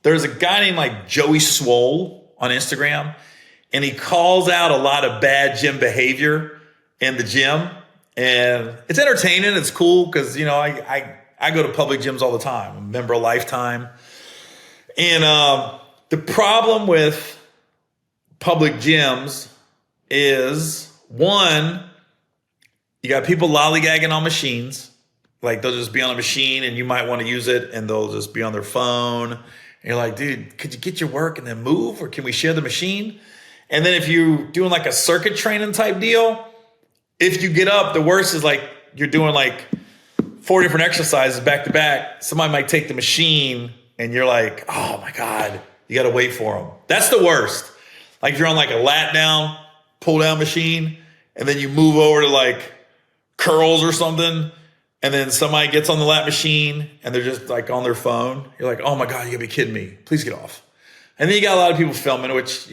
there's a guy named like Joey Swole on Instagram, and he calls out a lot of bad gym behavior in the gym. And it's entertaining. It's cool because, you know, I go to public gyms all the time. I'm a member of Lifetime. And the problem with public gyms is, one, you got people lollygagging on machines. Like they'll just be on a machine and you might want to use it and they'll just be on their phone. And you're like, dude, could you get your work and then move? Or can we share the machine? And then if you're doing like a circuit training type deal, if you get up, the worst is like you're doing like 4 different exercises back to back. Somebody might take the machine and you're like, oh my God, you got to wait for them. That's the worst. Like if you're on like a lat down, pull down machine, and then you move over to like curls or something, and then somebody gets on the lat machine and they're just like on their phone. You're like, oh my God, you gotta be kidding me. Please get off. And then you got a lot of people filming, which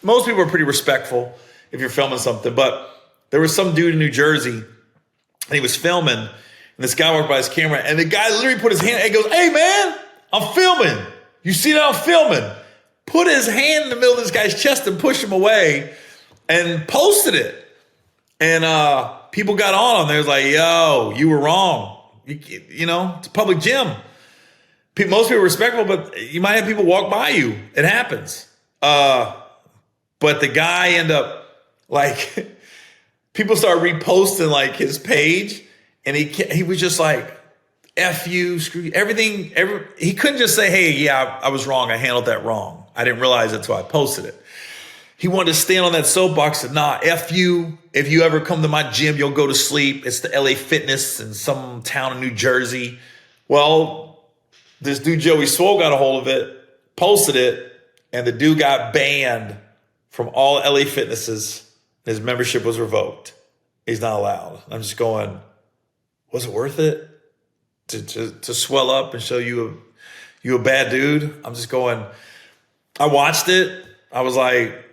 most people are pretty respectful if you're filming something. But there was some dude in New Jersey and he was filming, and this guy walked by his camera, and the guy literally put his hand and goes, hey man, I'm filming. You see that I'm filming? Put his hand in the middle of this guy's chest and pushed him away and posted it. And people got on him. They was like, yo, you were wrong. You know, it's a public gym. Most people are respectful, but you might have people walk by you. It happens. But the guy ended up like, people started reposting like his page, and he was just like, F you, screw you, everything. He couldn't just say, hey, yeah, I was wrong. I handled that wrong. I didn't realize it until I posted it. He wanted to stand on that soapbox and nah, F you. If you ever come to my gym, you'll go to sleep. It's the LA Fitness in some town in New Jersey. Well, this dude, Joey Swole, got a hold of it, posted it, and the dude got banned from all LA Fitnesses. His membership was revoked. He's not allowed. I'm just going, was it worth it to swell up and show you a bad dude? I'm just going, I watched it. I was like,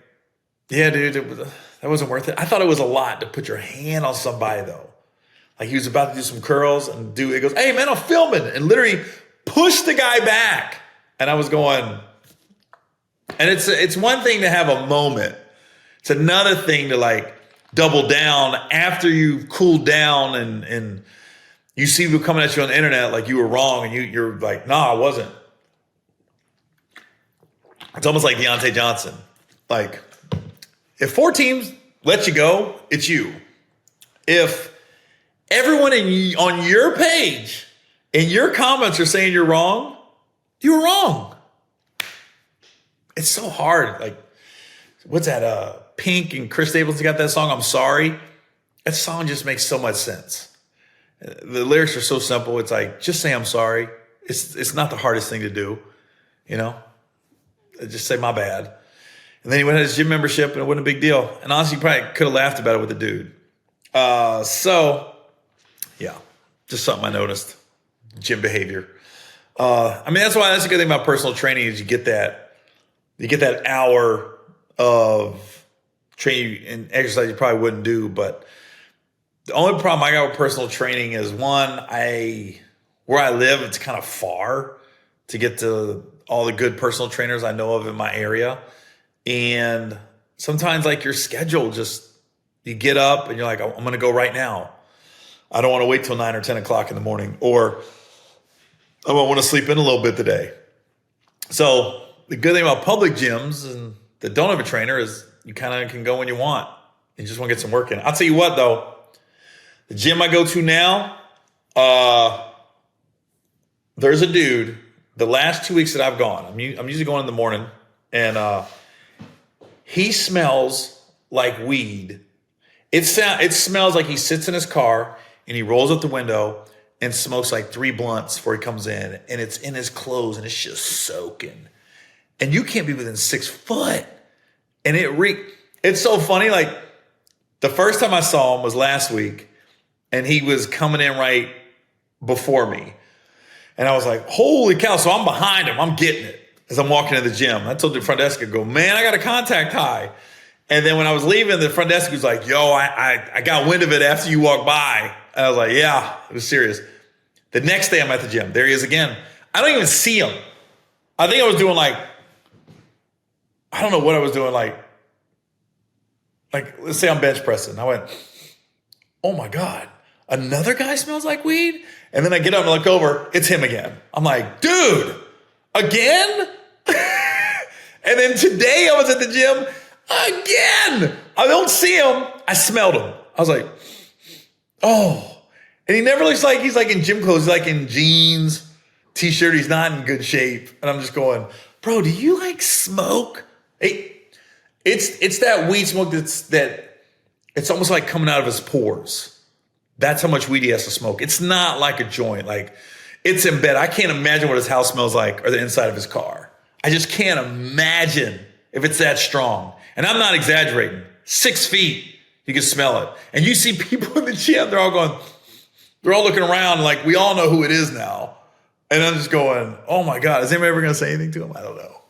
yeah, dude, that wasn't worth it. I thought it was a lot to put your hand on somebody though. Like he was about to do some curls and it goes, hey man, I'm filming, and literally pushed the guy back. And I was going, and it's one thing to have a moment. It's another thing to like double down after you've cooled down and you see people coming at you on the internet like you were wrong, and you're like, nah, I wasn't. It's almost like Deontay Johnson. Like, if 4 teams let you go, it's you. If everyone on your page in your comments are saying you're wrong, you're wrong. It's so hard. Like, what's that? Pink and Chris Stapleton got that song, I'm Sorry. That song just makes so much sense. The lyrics are so simple. It's like, just say I'm sorry. It's not the hardest thing to do, you know? Just say my bad. And then he went to his gym membership and it wasn't a big deal. And honestly, you probably could have laughed about it with the dude. So, yeah, just something I noticed. Gym behavior. I mean, that's a good thing about personal training is you get that hour of training and exercise you probably wouldn't do. But the only problem I got with personal training is one, where I live, it's kind of far to get to all the good personal trainers I know of in my area. And sometimes like your schedule you get up and you're like, I'm going to go right now. I don't want to wait till 9 or 10 o'clock in the morning, or I want to sleep in a little bit today. So the good thing about public gyms and that don't have a trainer is you kind of can go when you want. You just want to get some work in. I'll tell you what though, the gym I go to now, there's a dude, the last 2 weeks that I've gone, I'm usually going in the morning, and he smells like weed. It smells like he sits in his car and he rolls up the window and smokes like 3 blunts before he comes in, and it's in his clothes and it's just soaking. And you can't be within 6 foot. And it's so funny. Like the first time I saw him was last week, and he was coming in right before me. And I was like, holy cow. So I'm behind him. I'm getting it as I'm walking to the gym. I told the front desk, I go, man, I got a contact high. And then when I was leaving, the front desk was like, yo, I got wind of it after you walked by. And I was like, yeah, it was serious. The next day I'm at the gym. There he is again. I don't even see him. I think I was doing like, I don't know what I was doing. Like let's say I'm bench pressing. I went, oh my God, another guy smells like weed? And then I get up and look over, it's him again. I'm like, dude, again? And then today I was at the gym again. I don't see him. I smelled him. I was like, oh. And he never looks like he's like in gym clothes. He's like in jeans, t-shirt. He's not in good shape. And I'm just going, bro, do you like smoke? It's that weed smoke it's almost like coming out of his pores. That's how much weed he has to smoke. It's not like a joint. Like it's in bed. I can't imagine what his house smells like or the inside of his car. I just can't imagine if it's that strong. And I'm not exaggerating. 6 feet, you can smell it. And you see people in the gym, they're all looking around like we all know who it is now. And I'm just going, oh my God, is anybody ever going to say anything to him? I don't know.